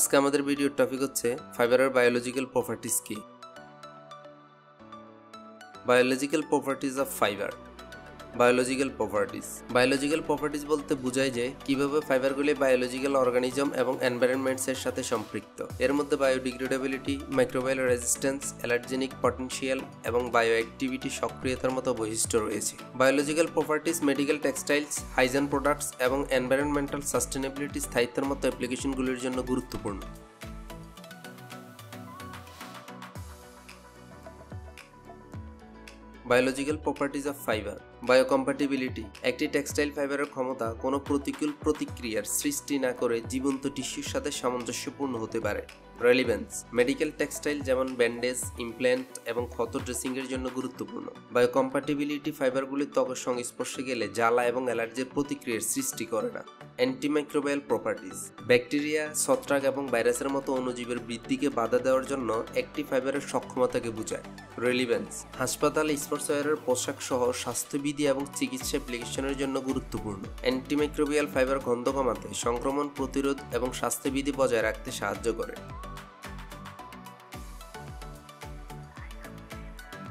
আজকে আমাদের ভিডিওর টপিক হচ্ছে ফাইবারের বায়োলজিক্যাল প্রপার্টিজ কি। Biological properties of fibre. Biological properties বলতে বোঝায় যে কিভাবে ফাইবারগুলি বায়োলজিক্যাল অর্গানিজম এবং এনভায়রনমেন্টসের সাথে সম্পৃক্ত। এর মধ্যে biodegradability, microbial resistance, allergenic potential এবং বায়োঅ্যাক্টিভিটি সক্রিয়তার মতো বৈশিষ্ট্য রয়েছে। Biological properties medical, textiles, hygiene products এবং এনভায়রনমেন্টাল সাস্টেনেবিলিটি স্থায়িত্বের মতো অ্যাপ্লিকেশনগুলির জন্য গুরুত্বপূর্ণ। Biological properties of fibre. Biocompatibility. একটি টেক্সটাইল ফাইবারের ক্ষমতা কোনো প্রতিকূল প্রতিক্রিয়ার সৃষ্টি না করে জীবন্ত টিস্যুর সাথে সামঞ্জস্যপূর্ণ হতে পারে। রেলিভেন্স। মেডিকেল টেক্সটাইল যেমন ব্যান্ডেজ, ইমপ্ল্যান্ট এবং ক্ষত ড্রেসিংয়ের জন্য গুরুত্বপূর্ণ। বায়োকম্প্যাটিবিলিটি ফাইবারগুলি ত্বকের সংস্পর্শে গেলে জ্বালা এবং অ্যালার্জির প্রতিক্রিয়ার সৃষ্টি করে না। Antimicrobial properties. ব্যাকটেরিয়া, ছত্রাক এবং ভাইরাসের মতো অণুজীবের বৃদ্ধিকে বাধা দেওয়ার জন্য একটি ফাইবারের সক্ষমতাকে বোঝায়। রেলিভেন্স। হাসপাতালে স্পর্শওয়্যারের পোশাক সহ স্বাস্থ্যবিধি এবং চিকিৎসা অ্যাপ্লিকেশনের জন্য গুরুত্বপূর্ণ। অ্যান্টিমাইক্রোবিয়াল ফাইবার গন্ধ কমাতে, সংক্রমণ প্রতিরোধ এবং স্বাস্থ্যবিধি বজায় রাখতে সাহায্য করে।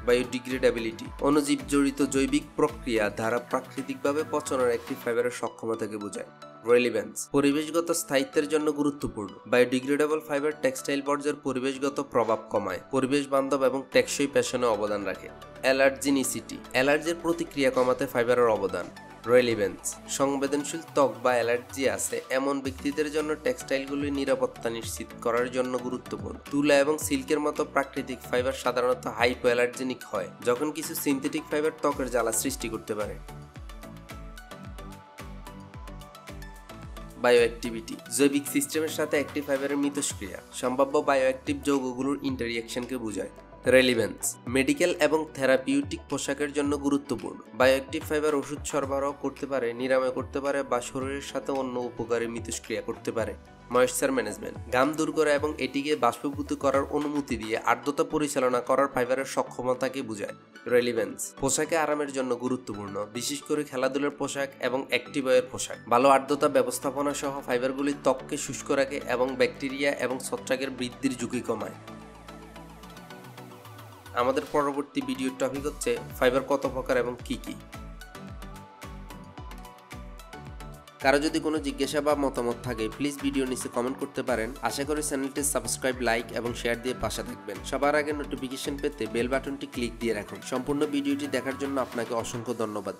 বায়োডিগ্রেডেবিলিটি। অণুজীব জড়িত জৈবিক প্রক্রিয়া দ্বারা প্রাকৃতিকভাবে পচনের একটি ফাইবারের সক্ষমতাকে বোঝায়। রেলিভেন্স। পরিবেশগত স্থায়িত্বের জন্য গুরুত্বপূর্ণ। বায়োডিগ্রেডেবল ফাইবার টেক্সটাইল বর্জ্যের পরিবেশগত প্রভাব কমায়, পরিবেশ বান্ধব এবং টেকসই পেশনে অবদান রাখে। অ্যালার্জিনিসিটি। অ্যালার্জির প্রতিক্রিয়া কমাতে ফাইবারের অবদান। রেলিভেন্স। সংবেদনশীল ত্বক বা অ্যালার্জি আছে এমন ব্যক্তিদের জন্য টেক্সটাইলগুলির নিরাপত্তা নিশ্চিত করার জন্য গুরুত্বপূর্ণ। তুলা এবং সিল্কের মতো প্রাকৃতিক ফাইবার সাধারণত হাইপো অ্যালার্জেনিক হয়, যখন কিছু সিনথেটিক ফাইবার ত্বকের জ্বালা সৃষ্টি করতে পারে। বায়োঅ্যাক্টিভিটি। জৈবিক সিস্টেমের সাথে একটি ফাইবারের মিথস্ক্রিয়া সম্ভাব্য বায়োঅ্যাক্টিভ যৌগগুলোর ইন্টাররিঅ্যাকশনকে বোঝায়। রেলিভেন্স। মেডিকেল এবং থেরাপিউটিক পোশাকের জন্য গুরুত্বপূর্ণ। বায়োঅ্যাক্টিভ ফাইবার ওষুধ সরবরাহ করতে পারে, নিরাময় করতে পারে বা শরীরের সাথে অন্য উপকারী মিথস্ক্রিয়া করতে পারে। Moisture management. ঘাম দূর করা এবং এটিকে বাষ্পীভূত করার অনুমতি দিয়ে আর্দ্রতা পরিচালনা করার ফাইবারের সক্ষমতাকে বোঝায়। রেলিভেন্স। পোশাকে আরামের জন্য গুরুত্বপূর্ণ, বিশেষ করে খেলাধুলার পোশাক এবং অ্যাক্টিভওয়্যার পোশাক। ভালো আর্দ্রতা ব্যবস্থাপনা সহ ফাইবারগুলি ত্বককে শুষ্ক রাখে এবং ব্যাকটেরিয়া এবং ছত্রাকের বৃদ্ধির ঝুঁকি কমায়। আমাদের পরবর্তী ভিডিওর টপিক হচ্ছে ফাইবার কত প্রকার এবং কি কি। কারো যদি কোনো জিজ্ঞাসা বা মতামত থাকে প্লিজ ভিডিও নিচে কমেন্ট করতে পারেন। আশা করি চ্যানেলটি সাবস্ক্রাইব, লাইক এবং শেয়ার দিয়ে পাশে থাকবেন। সবার আগে নোটিফিকেশন পেতে বেল বাটনটি ক্লিক দিয়ে রাখুন। সম্পূর্ণ ভিডিওটি দেখার জন্য আপনাকে অসংখ্য ধন্যবাদ।